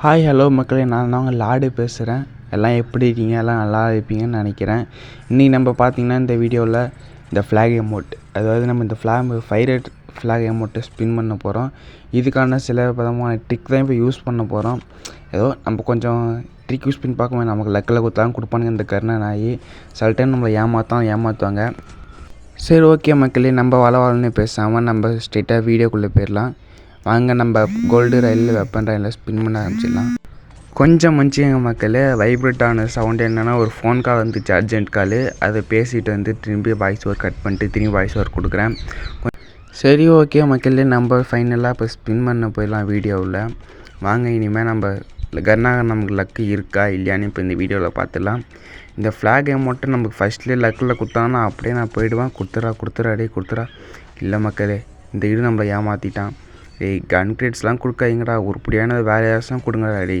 Hi hello மக்களே, நான் தான் உங்கள் லாடு பேசுகிறேன். எல்லாம் எப்படி இருக்கீங்க? எல்லாம் நல்லா இருப்பீங்கன்னு நினைக்கிறேன். இன்றைக்கி நம்ம பார்த்திங்கன்னா இந்த வீடியோவில் இந்த ஃப்ளாக் எமோட், அதாவது நம்ம இந்த ஃபைரட் ஃப்ளாக் எமோட்டை ஸ்பின் பண்ண போகிறோம். இதுக்கான சில விதமான ட்ரிக் தான் இப்போ யூஸ் பண்ண போகிறோம். ஏதோ நம்ம கொஞ்சம் ட்ரிக் யூஸ் பண்ணி பார்க்கும்போது நமக்கு லக்கில் கொடுத்தாலும் கொடுப்பானுங்க இந்த கருணை நாய். சில டைம் நம்மளை ஏமாற்றுவாங்க. சரி, ஓகே மக்களே, நம்ம வளன்னு பேசாமல் நம்ம ஸ்ட்ரெயிட்டாக வீடியோக்குள்ளே போயிடலாம். வாங்க, நம்ம கோல்டு ரயிலில் வெப்பன் ரயிலில் ஸ்பின் பண்ண ஆரம்பிச்சிடலாம். கொஞ்சம் மன்னிச்சுங்க மக்களே, வைப்ரேட் ஆன சவுண்டு என்னென்னா ஒரு ஃபோன் கால் வந்துச்சு, அர்ஜென்ட் கால். அதை பேசிட்டு வந்து திரும்பி வாய்ஸ் ஓவர் கட் பண்ணிட்டு திரும்பி வாய்ஸ் ஓவர் கொடுக்குறேன். சரி, ஓகே மக்களே, நம்ம ஃபைனலாக இப்போ ஸ்பின் பண்ண போயிடலாம் வீடியோவில். வாங்க, இனிமேல் நம்ம கர்னாக நமக்கு லக்கு இருக்கா இல்லையான்னு இப்போ இந்த வீடியோவில் பார்த்துடலாம். இந்த ஃப்ளாக் அமௌண்ட்டை நமக்கு ஃபஸ்ட்லேயே லக்கில் கொடுத்தாங்கன்னா அப்படியே நான் போயிடுவேன். கொடுத்துறா. இல்லை மக்களே, இந்த இது நம்மளை ஏமாற்றிட்டான். கன் கிரேட்ஸ்லாம் கொடுக்காதீங்கடா, உருப்படியானது வேறு யாராச்சும் கொடுங்கடா அடி.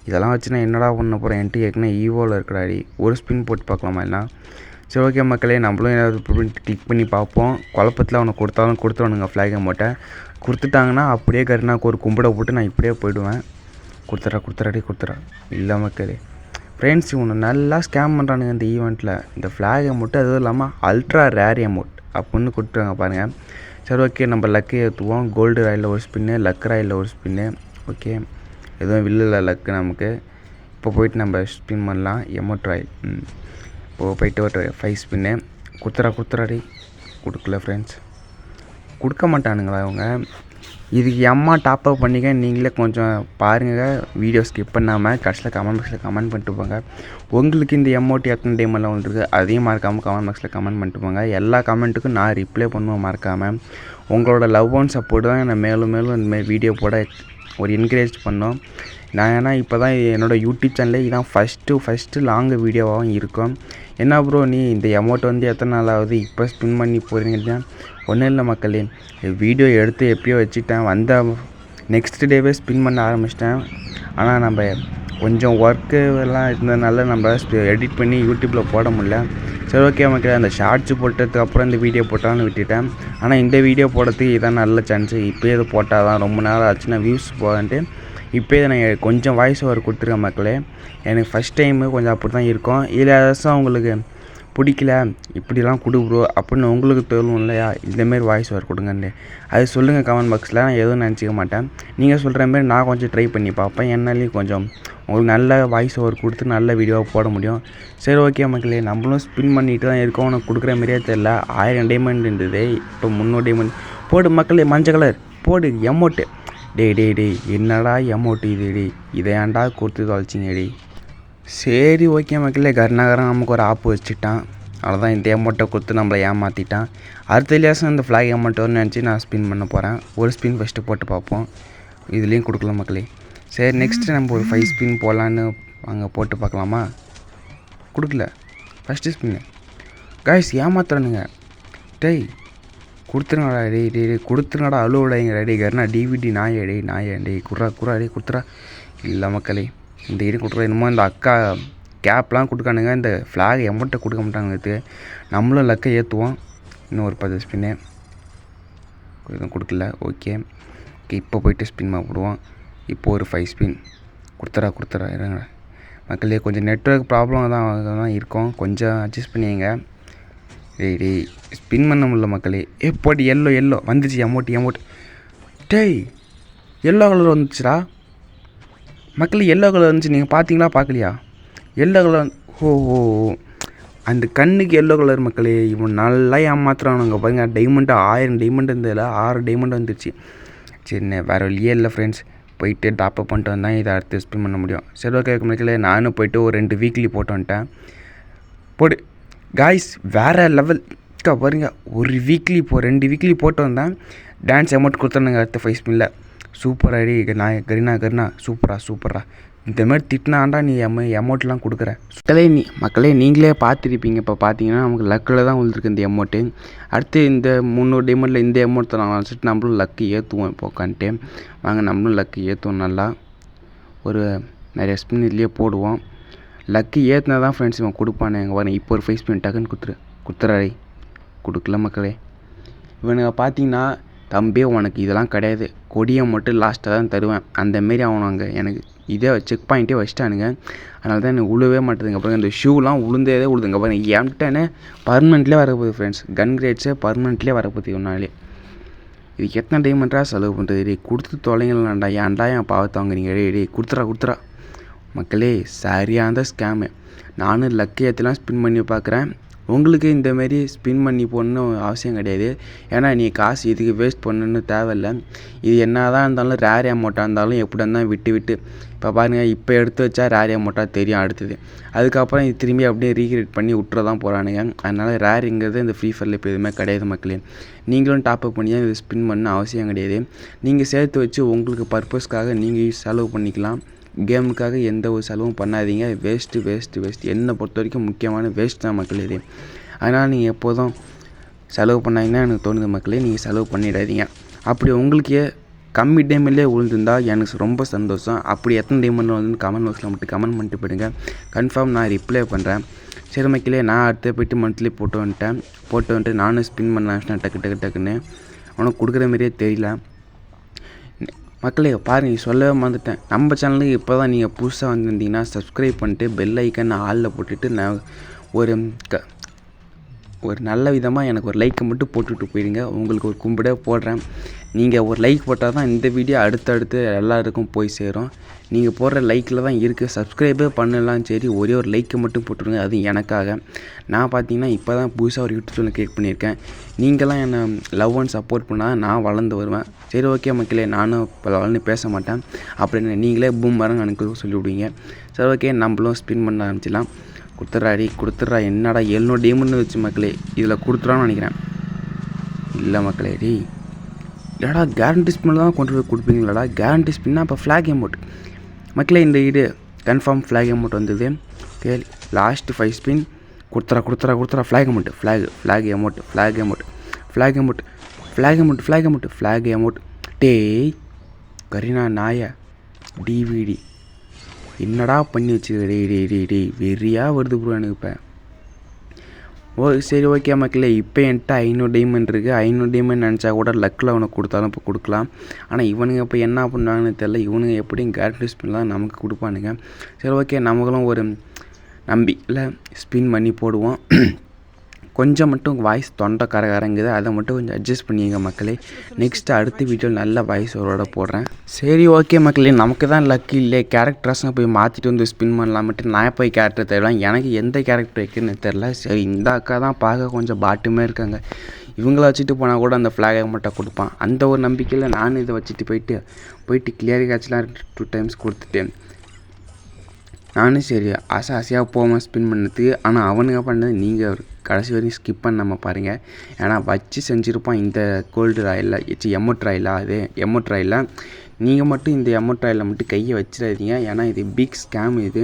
இதெல்லாம் வச்சு நான் என்னடா பண்ண போகிறேன்? என்ட்டு ஏற்கனவே ஈவோவில் இருக்கிறாடி. ஒரு ஸ்பின் போட்டு பார்க்கலாமா எல்லாம்? சரி, ஓகே மக்களே, நம்மளும் ஏதாவது கிளிக் பண்ணி பார்ப்போம். குழப்பத்தில் அவனை கொடுத்துருவானுங்க ஃப்ளாக் அமௌண்ட்டை. கொடுத்துட்டாங்கன்னா அப்படியே கருணாக்கு ஒரு கும்பிட போட்டு நான் இப்படியே போயிடுவேன். கொடுத்துறா. இல்லை மக்களே, ஃப்ரெண்ட்ஸ், இவனை நல்லா ஸ்கேம் பண்ணுறானுங்க இந்த ஈவெண்ட்டில். இந்த ஃப்ளாக் அமௌண்ட்டு அதுவும் இல்லாமல் அல்ட்ரா ரேர் அமௌண்ட் அப்படின்னு கொடுத்துருவாங்க பாருங்கள். சரி, ஓகே, நம்ம லக்கு ஏற்றுவோம். கோல்டு ராயில் ஒரு ஸ்பின்னு, லக் ராயில் ஒரு ஸ்பின்னு. ஓகே, எதுவும் வில்லில் லக்கு நமக்கு. இப்போ போயிட்டு நம்ம ஸ்பின் பண்ணலாம் எமோட் ராயில். இப்போது போயிட்டு ஒரு 5 ஸ்பின்னு. கொடுத்துறாடி. கொடுக்கல ஃப்ரெண்ட்ஸ், கொடுக்க மாட்டானுங்களா அவங்க? இதுக்கு அம்மா டாப்அப் பண்ணிக்க. நீங்களே கொஞ்சம் பாருங்கள், வீடியோ ஸ்கிப் பண்ணாமல் கடைசியில் கமெண்ட் பாக்ஸில் கமெண்ட் பண்ணிட்டு போங்க. உங்களுக்கு இந்த எமௌண்ட் எத்தனை டைமெல்லாம் வந்துருக்கு அதையும் மறக்காமல் கமெண்ட் பாக்ஸில் கமெண்ட் பண்ணிட்டு போங்க. எல்லா கமெண்ட்டுக்கும் நான் ரிப்ளை பண்ணுவேன் மறக்காமல். உங்களோட லவ் அண்ட் சப்போர்ட் தான் என்னை மேலும் இந்தமாதிரி வீடியோ போட ஒரு என்கரேஜ் பண்ணோம். நான் ஏன்னா இப்போ தான் என்னோடய யூடியூப் சேனலே இதான் ஃபஸ்ட்டு லாங் வீடியோவாகவும் இருக்கும். என்ன ப்ரோ, நீ இந்த அமௌண்ட் வந்து எத்தனை நாள் ஆகுது இப்போ ஸ்பின் பண்ணி போகிறீங்கன்னா? ஒன்றும் இல்லை மக்களே, வீடியோ எடுத்து எப்பயோ வச்சுட்டேன். வந்த நெக்ஸ்ட் டேவே ஸ்பின் பண்ண ஆரம்பிச்சிட்டேன். ஆனால் நம்ம கொஞ்சம் ஒர்க்கு எல்லாம் இருந்ததுனால நம்ம எடிட் பண்ணி யூடியூப்பில் போட முடியல. சரி, ஓகே மக்களே, அந்த ஷார்ட்ஸ் போட்டதுக்கு அப்புறம் இந்த வீடியோ போட்டாலும் விட்டுட்டேன். ஆனால் இந்த வீடியோ போடுறதுக்கு இதான் நல்ல சான்ஸு. இப்போயே இது போட்டால் தான் ரொம்ப நேரம் ஆச்சுன்னா வியூஸ் போகன்ட்டு இப்போயே நான் கொஞ்சம் வாய்ஸ் ஓவர் கொடுத்துருக்கேன் மக்களே. எனக்கு ஃபஸ்ட் டைமு கொஞ்சம் அப்படி தான் இருக்கும். இதில் ஏதாச்சும் உங்களுக்கு பிடிக்கல, இப்படிலாம் கொடு ப்ரோ அப்படின்னு உங்களுக்கு தோணும் இல்லையா, இந்தமாரி வாய்ஸ் ஓவர் கொடுங்கன்னு அது சொல்லுங்கள் கமெண்ட் பாக்ஸில். நான் எதுவும் நினச்சிக்க மாட்டேன். நீங்கள் சொல்கிற மாரி நான் கொஞ்சம் ட்ரை பண்ணி பார்ப்பேன். என்னாலையும் கொஞ்சம் உங்களுக்கு நல்ல வாய்ஸ் ஓவர் கொடுத்து நல்ல வீடியோவை போட முடியும். சரி, ஓகே மக்களே, நம்மளும் ஸ்பின் பண்ணிட்டு தான் இருக்கோம். உனக்கு கொடுக்குற மாதிரியே தெரில. 1000 டைமண்ட் இருந்தது, இப்போ 300 டைமண்ட் போடு மக்களே. மஞ்சள் கலர் போடு எமௌண்ட்டு. டேய் என்னடா எமௌண்ட்டு இது? இதை ஏன்டா கொடுத்து தொலைச்சிங்கடி? சரி, ஓகே மக்களே, கருணாகரன் நமக்கு ஒரு ஆப்பு வச்சுட்டான். அவ்வளோதான், இந்த அமௌண்ட்டை கொடுத்து நம்மளை ஏமாற்றிட்டான். அடுத்த இலியாசம் இந்த ஃப்ளாக் அமௌண்ட் வரும்னு நினச்சி நான் ஸ்பின் பண்ண போகிறேன். ஒரு ஸ்பின் ஃபஸ்ட்டு போட்டு பார்ப்போம். இதுலேயும் கொடுக்கல மக்களே. சரி, நெக்ஸ்ட்டு நம்ம ஒரு 5 ஸ்பின் போகலான்னு அங்கே போட்டு பார்க்கலாமா? கொடுக்கல. ஃபஸ்ட்டு ஸ்பின்னு காய்ஸ் ஏமாத்துறானுங்க. டேய் கொடுத்துருங்கடா. கொடுத்துருங்கடா, அழுவிடாங்க. கருணா டிவிடி நாயே கொடுத்துறா. இல்லை மக்களே, இந்த இது கொடுக்குற என்னமோ இந்த அக்கா கேப்லாம் கொடுக்கானுங்க. இந்த ஃப்ளாக் எமௌண்ட்டை கொடுக்க மாட்டாங்க. நம்மளும் லக்கை ஏற்றுவோம். இன்னும் ஒரு 10 ஸ்பின்னு எதுவும் கொடுக்கல. ஓகே, இப்போ போய்ட்டு ஸ்பின் போடுவோம். இப்போ ஒரு 5 ஸ்பின். கொடுத்துறா இருங்க மக்களே. கொஞ்சம் நெட்ஒர்க் ப்ராப்ளம் தான் இருக்கும், கொஞ்சம் அட்ஜஸ்ட் பண்ணிங்க. டேய் ஸ்பின் பண்ண முடியல மக்களே. போட்டு எல்லோ வந்துச்சு அமௌண்ட். டேய் எல்லோ கலர் வந்துச்சுடா மக்களே. எல்லோ கலர் வந்துச்சு, நீங்கள் பார்த்தீங்களா பார்க்கலையா? Yellow colour. ஓ, அந்த கண்ணுக்கு எல்லோ கலர் மக்களே. இவன் நல்லா ஏமாத்துறானுங்க பாருங்க. டைமண்ட்டு 1000 டைமண்ட் இருந்ததில்ல, 6 டைமண்ட் வந்துருச்சு. சரி, வேறு வழியே இல்லை ஃப்ரெண்ட்ஸ். போயிட்டு டாப்அப் பண்ணிட்டு வந்தால் இதை அடுத்து ஸ்பின் பண்ண முடியும். சரி, ஓகே மக்களே, நானும் போய்ட்டு ஒரு 2 வீக்லி போட்டு வந்துட்டேன். போடு காய்ஸ், வேறு லெவல் பாருங்க. ஒரு வீக்லி 2 வீக்லி போட்டு வந்தேன். டான்ஸ் அமௌண்ட் கொடுத்தானுங்க அடுத்த 5 ஸ்பின்னில். சூப்பராடி கருணா சூப்பரா. இந்த மாதிரி திட்டினாண்டா நீ அமௌண்ட்லாம் கொடுக்குற. மக்களே நீங்களே பார்த்துருப்பீங்க. இப்போ பார்த்தீங்கன்னா நமக்கு லக்கில் தான் விழுந்துருக்கு இந்த அமௌண்ட்டு. அடுத்து இந்த 300 டைமண்டில் இந்த அமௌண்ட் தான் வச்சுட்டு நம்மளும் லக்கு ஏற்றுவோம். இப்போ உட்காந்துட்டு வாங்க, நம்மளும் லக்கு ஏற்றுவோம். நல்லா ஒரு நிறைய ஸ்பின் இதுலேயே போடுவோம். லக்கு ஏற்றினா தான் ஃப்ரெண்ட்ஸ் இவன் கொடுப்பானே. எங்கள் வரேன். இப்போ ஒரு 5 ஸ்பின் டக்குன்னு கொடுத்துறாடி. கொடுக்கல மக்களே. இவனுங்க பார்த்தீங்கன்னா தம்பி உனக்கு இதெல்லாம் கிடையாது, கொடியை மட்டும் லாஸ்ட்டாக தான் தருவேன் அந்தமாரி அவனுங்க எனக்கு இதே செக் பாயிண்ட்டே வச்சிட்டானுங்க. அதனால தான் எனக்கு உழுவே மாட்டேதுங்க. அப்புறம் இந்த ஷூலாம் உளுந்ததே உழுதுங்க பாருங்க. என்கிட்டனே பர்மனெண்ட்லேயே வரப்போகுது ஃப்ரெண்ட்ஸ், கன் கிரேட்ஸே பர்மனெண்ட்லேயே வரப்போகுது ஒன்னாலே. இதுக்கு எத்தனை டைமண்ட்டாக செலவு பண்ணுறது? டே கொடுத்து தொலைங்களாண்டா, ஏன்டா என் பாவத்தை வாங்குறீங்க? டே கொடுத்துறா மக்களே. சரியான ஸ்கேமு. நானும் லக்கு ஏற்றலாம் ஸ்பின் பண்ணி பார்க்குறேன். உங்களுக்கு இந்தமாரி ஸ்பின் பண்ணி போடணும் அவசியம் கிடையாது. ஏன்னா நீ காசு இதுக்கு வேஸ்ட் பண்ணணுன்னு தேவையில்லை. இது என்ன தான் இருந்தாலும் ரேர் அமௌண்ட்டாக இருந்தாலும் எப்படி இருந்தாலும் விட்டு இப்போ பாருங்கள், இப்போ எடுத்து வச்சா ரேர் அமௌண்ட்டாக தெரியும் அடுத்தது. அதுக்கப்புறம் இது திரும்பி அப்படியே ரீக்ரியேட் பண்ணி விட்டுற தான் போகிறானுங்க. அதனால் ரேருங்கிறது இந்த ஃப்ரீ ஃபயரில் இப்போ எதுவுமே கிடையாது மக்களே. நீங்களும் டாப்அப் பண்ணி தான் இது ஸ்பின் பண்ண அவசியம் கிடையாது. நீங்கள் சேர்த்து வச்சு உங்களுக்கு பர்பஸ்க்காக நீங்கள் செலவு பண்ணிக்கலாம். கேமுக்காக எந்த ஒரு செலவும் பண்ணாதீங்க. வேஸ்ட்டு. என்னை பொறுத்த வரைக்கும் முக்கியமான வேஸ்ட் தான் மக்கள் இது. அதனால் நீங்கள் எப்போதும் செலவு பண்ணாங்கன்னா எனக்கு தோணுது மக்களே, நீங்கள் செலவு பண்ணிடாதீங்க. அப்படி உங்களுக்கு கம்மி டைமிலே விழுந்துருந்தால் எனக்கு ரொம்ப சந்தோஷம். அப்படி எத்தனை டைமண்ட் வந்து கமெண்ட் பாக்ஸில் மட்டும் கமெண்ட் பண்ணிட்டு போயிடுங்க. கன்ஃபார்ம் நான் ரிப்ளை பண்ணுறேன். சரி மக்களே, நான் அடுத்த போய்ட்டு மந்த்லி போட்டு வந்துட்டு நானும் ஸ்பின் பண்ண ஆரம்பிச்சிட்டேன் டக்குன்னு. உனக்கு கொடுக்குற மாதிரியே தெரியல மக்களே. பாருங்கள், சொல்லவே மறந்துட்டேன். நம்ம சேனலுக்கு இப்போ தான் நீங்கள் புதுசாக வந்திருந்தீங்கன்னா சப்ஸ்கிரைப் பண்ணிட்டு பெல் ஐக்கன் ஆளில் போட்டுட்டு நான் ஒரு நல்ல விதமாக எனக்கு ஒரு லைக்கை மட்டும் போட்டுவிட்டு போயிடுங்க. உங்களுக்கு ஒரு கும்பிட போடுறேன். நீங்கள் ஒரு லைக் போட்டால் தான் இந்த வீடியோ அடுத்தடுத்து எல்லாருக்கும் போய் சேரும். நீங்கள் போடுற லைக்கில் தான் இருக்குது. சப்ஸ்கிரைபே பண்ணலாம் சரி, ஒரே ஒரு லைக்கை மட்டும் போட்டுருங்க. அது எனக்காக. நான் பார்த்தீங்கன்னா இப்போ தான் புதுசாக ஒரு யூடியூப் சேனல் கிரியேட் பண்ணியிருக்கேன். நீங்களாம் என்னை லவ் அண்ட் சப்போர்ட் பண்ணால் நான் வளர்ந்து வருவேன். சரி ஓகே மக்களே, நானும் இப்போ வளர்ந்து பேச மாட்டேன். அப்படின்னு நீங்களே பூமரங்க எனக்கு சொல்லிவிடுவீங்க. சரி ஓகே, நம்மளும் ஸ்பின் பண்ண ஆரம்பிச்சிடலாம். கொடுத்துட்றா. என்னடா 700 டேமண்ட்னு வச்சு மக்களே, இதில் கொடுத்துறான்னு நினைக்கிறேன். இல்லை மக்களே, இல்லைடா கேரண்டி ஸ்பின்னில் தான் கொண்டு போய் கொடுப்பீங்களாடா. கேரண்டி ஸ்பின்னா இப்போ ஃப்ளாக் அமௌண்ட் மக்களே. இந்த இது கன்ஃபார்ம் ஃப்ளாக் அமௌண்ட் வந்தது. ஓகே, லாஸ்ட்டு 5 ஸ்பின் கொடுத்துறா. Flag amount. டேய் கரீனா நாய டிவிடி என்னடா பண்ணி வச்சுக்க. டேய் வெறியாக வருது ப்ரோ எனக்கு இப்போ. சரி ஓகே மக்களே, இப்போ என்கிட்ட 500 டைமண்ட் இருக்குது. 500 டைமண்ட் நினச்சா கூட லக்கில் அவனுக்கு கொடுத்தாலும் இப்போ கொடுக்கலாம். ஆனால் இவனுங்க இப்போ என்ன பண்ணுவாங்கன்னு தெரில. இவனுங்க எப்படியும் கேரண்டி ஸ்பின்லாம் நமக்கு கொடுப்பானுங்க. சரி ஓகே, நமங்களும் ஒரு நம்பிக்கையில் ஸ்பின் பண்ணி போடுவோம். கொஞ்சம் மட்டும் வாய்ஸ் தொண்டை கரங்குது, அதை மட்டும் கொஞ்சம் அட்ஜஸ்ட் பண்ணிங்க மக்களே. நெக்ஸ்ட்டு அடுத்த வீடியோவில் நல்ல வாய்ஸோட போடுறேன். சரி ஓகே மக்களே, நமக்கு தான் லக்கு இல்லை. கேரக்டர்ஸும் போய் மாற்றிட்டு வந்து ஸ்பின் பண்ணலாமட்டு நான் போய் கேரக்டர் தேடலாம். எனக்கு எந்த கேரக்டர் வைக்கிறேன்னு தெரில. சரி, இந்த அக்கா தான் பார்க்க கொஞ்சம் பாட்டுமே இருக்காங்க. இவங்கள வச்சுட்டு போனால் கூட அந்த ஃப்ளாகை மட்டும் கொடுப்பான். அந்த ஒரு நம்பிக்கையில் நானும் இதை வச்சுட்டு போயிட்டு கிளியர் கேட்ச்லாம் 2 டைம்ஸ் கொடுத்துட்டேன். நானும் சரி ஆசையாக போவேன் ஸ்பின் பண்ணதுக்கு. ஆனால் அவனுங்க பண்ணது நீங்கள் கடைசி வரைக்கும் ஸ்கிப் பண்ணாமல் பாருங்கள். ஏன்னா வச்சு செஞ்சுருப்பான் இந்த கோல்டு ராயில் எமௌண்ட் ராயில். நீங்கள் மட்டும் இந்த எமௌண்ட் ராயில் மட்டும் கையை வச்சிடாதீங்க. ஏன்னா இது பிக் ஸ்கேம் இது.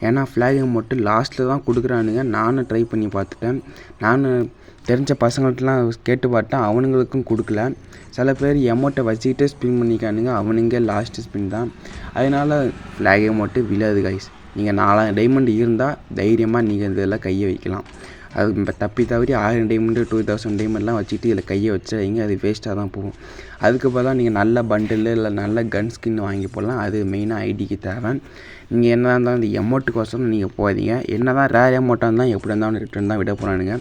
ஏன்னா ஃப்ளாகை மட்டும் லாஸ்ட்டில் தான் கொடுக்குறானுங்க. நானும் ட்ரை பண்ணி பார்த்துட்டேன். நானும் தெரிஞ்ச பசங்கள்ட்டலாம் கேட்டு பார்த்தேன், அவனுங்களுக்கும் கொடுக்கல. சில பேர் எமௌண்ட்டை வச்சுக்கிட்டே ஸ்பின் பண்ணிக்கானுங்க. அவனுங்க லாஸ்ட்டு ஸ்பின் தான். அதனால் ஃப்ளாகை மட்டும் விழாது கைஸ். நீங்கள் 4000 டைமண்ட் இருந்தால் தைரியமாக நீங்கள் இதெல்லாம் கையை வைக்கலாம். அது இப்போ தவறி 1000 டைமண்டு 2000 டைமண்ட்லாம் வச்சுட்டு இதில் கையை வச்சிடாதீங்க. அது வேஸ்ட்டாக தான் போகும். அதுக்கு பதிலாக நீங்கள் நல்ல பண்டில் இல்லை நல்ல கன் ஸ்கின் வாங்கி போடலாம். அது மெயினாக ஐடிக்கு தேவை. நீங்கள் என்ன இருந்தாலும் இந்த எமௌண்ட்டுக்கோசரம் நீங்கள் போகாதீங்க. என்ன தான் ரேர் எமௌண்ட்டாக இருந்தால் எப்படி இருந்தாலும் ரிட்டர்ன் தான் விட போகிறானுங்க.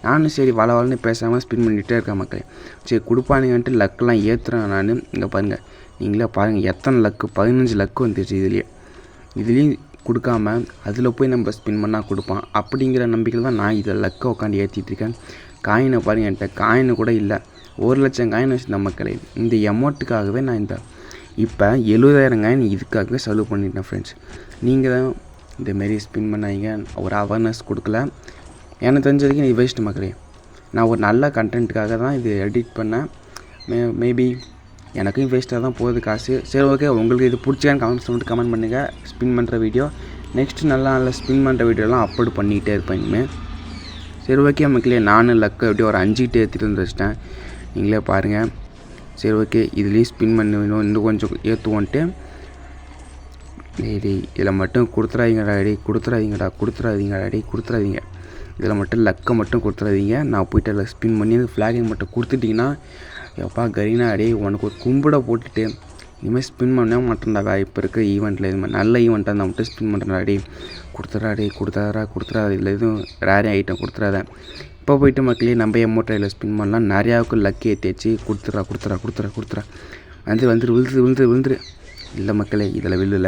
நானும் சரி வளன்னு பேசாமல் ஸ்பின் பண்ணிகிட்டே இருக்கேன் மக்களே. சரி கொடுப்பானுங்கன்ட்டு லக்கெலாம் ஏற்றுறேன் நான். இங்கே பாருங்கள், நீங்களே பாருங்கள் எத்தனை லக்கு, 15 லக்கு வந்துடுச்சு இதுலேயும் கொடுக்காம அதில் போய் நம்ம ஸ்பின் பண்ணால் கொடுப்பான். அப்படிங்கிற நம்பிக்கையில் தான் நான் இதை லக்கை உட்காந்து ஏற்றிட்டுருக்கேன். காயினை பாருங்கள், என்கிட்ட காயினு கூட இல்லை. 1,00,000 காயின் வச்சுருந்த மக்களே. இந்த எமௌண்ட்டுக்காகவே நான் இப்போ 70,000 காயின் இதுக்காகவே செலவு பண்ணிட்டேன் ஃப்ரெண்ட்ஸ். நீங்கள் தான் இந்தமாரி ஸ்பின் பண்ணாங்க, ஒரு அவேர்னஸ் கொடுக்கல. எனக்கு தெரிஞ்சதுக்கு இது வேஸ்ட்டு மக்களே. நான் ஒரு நல்ல கண்டென்ட்டுக்காக தான் இது எடிட் பண்ணேன். மேபி எனக்கும் வேஸ்ட்டாக தான் போகுது காசு. சரி ஓகே, உங்களுக்கு இது பிடிச்சான்னு கமெண்ட் பண்ணுங்கள். ஸ்பின் பண்ணுற வீடியோ நெக்ஸ்ட்டு நல்ல ஸ்பின் பண்ணுற வீடியோலாம் அப்லோட் பண்ணிக்கிட்டே இருப்பேன் இனிமேல். சரி ஓகே மக்களே, நானும் லக்கை எப்படியோ ஒரு 5 கிட்டே ஏற்றிட்டு வந்துச்சிட்டேன். நீங்களே பாருங்கள். சரி ஓகே, இதுலேயும் ஸ்பின் பண்ணி இன்னும் கொஞ்சம் ஏற்றுவோன்ட்டு. இதில் மட்டும் கொடுத்துறாதீங்க. இதில் மட்டும் லக்கை மட்டும் கொடுத்துறாதீங்க. நான் போய்ட்டு அதில் ஸ்பின் பண்ணி அந்த ஃப்ளாகை மட்டும் கொடுத்துட்டிங்கன்னா எப்பா கரீனா டேய் உனக்கு ஒரு கும்பிட போட்டுட்டு இனிமேல் ஸ்பின் பண்ணவே மாட்டேன்டா. இப்போ இருக்கிற ஈவெண்ட்டில் இது மாதிரி நல்ல ஈவெண்ட்டாக இருந்தால் மட்டும் ஸ்பின் பண்ணுறா டே. கொடுத்துறாதா இதில் எதுவும் ரேரே ஐட்டம் கொடுத்துறாத. இப்போ போய்ட்டு மக்களே நம்ம எமோட்டையில் ஸ்பின் பண்ணலாம். நிறையாவுக்கு லக்கி ஏற்றியாச்சு. கொடுத்துறா விழுந்துரு. இல்லை மக்களே இதில் விழுல.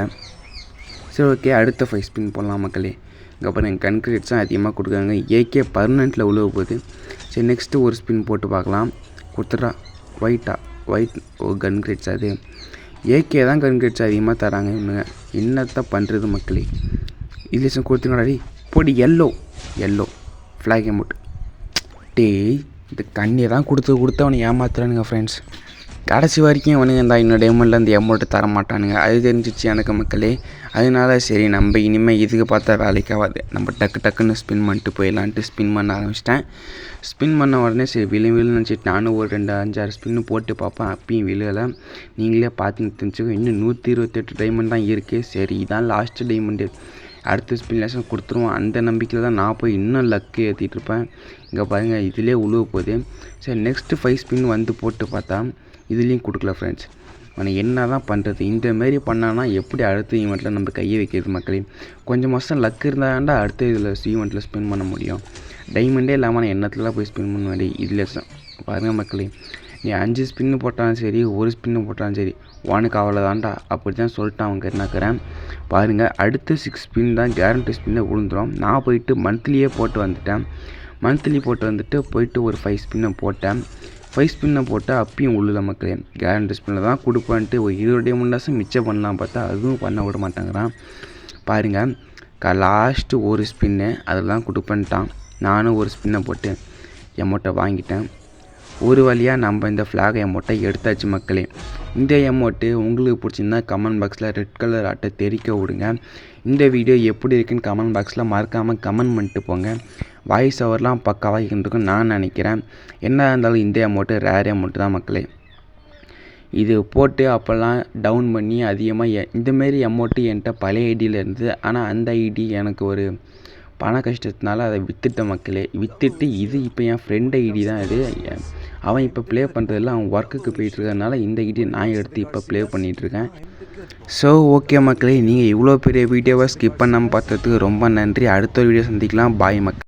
சரி ஓகே, அடுத்த 5 ஸ்பின் போடலாம் மக்களே. இங்கே அப்புறம் எங்கள் கன்கிரீட்ஸும் அதிகமாக கொடுக்குறாங்க. ஏகே பர்மனெண்ட்டில் உழுவ போகுது. சரி நெக்ஸ்ட்டு ஒரு ஸ்பின் போட்டு பார்க்கலாம். கொடுத்துட்றா. ஒயிட் கன்கிரீட்ஸ் அது ஏகே தான் கன்கிரீட்ஸ் அதிகமாக தராங்க. இவனுங்க என்னத்தான் பண்ணுறது மக்களே. இதில் கொடுத்துங்கடாடி போடி. Yellow flag emote. டேய் இந்த கண்ணியை தான் கொடுத்து அவனை ஏமாத்துறானுங்க ஃப்ரெண்ட்ஸ். கடைசி வரைக்கும் அவனுங்க இந்த இன்னொரு டைமண்டில் அந்த அமௌண்ட்டு தர மாட்டானுங்க. அது தெரிஞ்சிச்சு எனக்கு மக்களே. அதனால சரி நம்ம இனிமேல் இதுக்கு பார்த்தா வேலைக்காகாது, நம்ம டக்குன்னு ஸ்பின் பண்ணிட்டு போயிடலான்ட்டு ஸ்பின் பண்ண ஆரம்பிச்சிட்டேன். ஸ்பின் பண்ண உடனே சரி விழுன்னு நினச்சிட்டு நானும் ஒரு 2-5-6 ஸ்பின்னு போட்டு பார்ப்பேன். அப்பயும் விழுலை. நீங்களே பார்த்து தெரிஞ்சுக்கோ. இன்னும் 128 டைமண்ட் தான் இருக்குது. சரி இதான் லாஸ்ட்டு டைமண்டு. அடுத்த ஸ்பின் லேசன் கொடுத்துருவோம். அந்த நம்பிக்கையில் தான் நான் போய் இன்னும் லக்கு ஏற்றிட்டு இருப்பேன். இங்கே பாருங்கள் இதிலே உழுவ போகுது. சரி நெக்ஸ்ட்டு 5 ஸ்பின் வந்து போட்டு பார்த்தா இதுலேயும் கொடுக்கல ஃப்ரெண்ட்ஸ். ஆனால் என்ன தான் பண்ணுறது? இந்தமாரி பண்ணான்னா எப்படி அடுத்த ஈவெண்ட்டில் நம்ம கையை வைக்கிறது மக்களே? கொஞ்சம் மாதம் லக் இருந்தாண்டா அடுத்த இதில் ஈவெண்ட்டில் ஸ்பின் பண்ண முடியும். டைமண்டே இல்லாமல் நான் எண்ணத்துலாம் போய் ஸ்பின் பண்ண வேண்டிய இதில் பாருங்கள் மக்களே. நீ 5 ஸ்பின்னு போட்டாலும் சரி, ஒரு ஸ்பின்னு போட்டாலும் சரி, உனக்கு அவ்வளோதான்டா அப்படி தான் சொல்லிட்டு அவங்க என்னக்கிறேன் பாருங்கள். அடுத்து 6 ஸ்பின் தான் கேரண்டி ஸ்பின்னில் விழுந்துடும். நான் போயிட்டு மந்த்லியே போட்டு வந்துட்டேன். போயிட்டு ஒரு 5 ஸ்பின்னை போட்டேன். 5 ஸ்பின்னை போட்டால் அப்பயும் உள்ள மக்களே. கேரண்டி ஸ்பின்னில் தான் கொடுப்பான்ட்டு ஒரு 20 டைமண்டாச்சும் மிச்சம் பண்ணலாம் பார்த்தா அதுவும் பண்ண விட மாட்டேங்கிறான் பாருங்கள். லாஸ்ட்டு ஒரு ஸ்பின்னு அதில் தான் கொடுப்பேன்ட்டான். நானும் ஒரு ஸ்பின்னை போட்டு எமௌண்ட்டை வாங்கிட்டேன். ஒரு வழியாக நம்ம இந்த ஃப்ளாக் எமௌண்ட்டை எடுத்தாச்சு மக்களே. இந்த எமௌண்ட்டு உங்களுக்கு பிடிச்சிருந்தா கமெண்ட் பாக்ஸில் ரெட் கலர் அட்டை தெரிக்க விடுங்க. இந்த வீடியோ எப்படி இருக்குன்னு கமெண்ட் பாக்ஸில் மறக்காமல் கமெண்ட் பண்ணிட்டு போங்க. வாய்ஸ் ஓவர்லாம் பக்காவாக இருந்துருக்குன்னு நான் நினைக்கிறேன். என்ன இருந்தாலும் இந்த அமௌண்ட்டு ரேர் அமௌண்ட்டு தான் மக்களே. இது போட்டு அப்போல்லாம் டவுன் பண்ணி அதிகமாக இந்தமாரி அமௌண்ட்டு என்கிட்ட பழைய ஐடியில் இருந்தது. ஆனால் அந்த ஐடி எனக்கு ஒரு பண கஷ்டத்தினால அதை விற்றுட்டேன் மக்களே. விற்றுட்டு இது இப்போ என் ஃப்ரெண்ட் ஐடி தான். இது அவன் இப்போ ப்ளே பண்ணுறதில்ல, அவன் ஒர்க்குக்கு போயிட்டுருக்கறதுனால இந்த ஐடி நான் எடுத்து இப்போ ப்ளே பண்ணிகிட்ருக்கேன். ஸோ ஓகே மக்களே, நீங்கள் இவ்வளோ பெரிய வீடியோவை ஸ்கிப் பண்ணாமல் பார்த்ததுக்கு ரொம்ப நன்றி. அடுத்த வீடியோ சந்திக்கலாம். பாய் மக்கள்.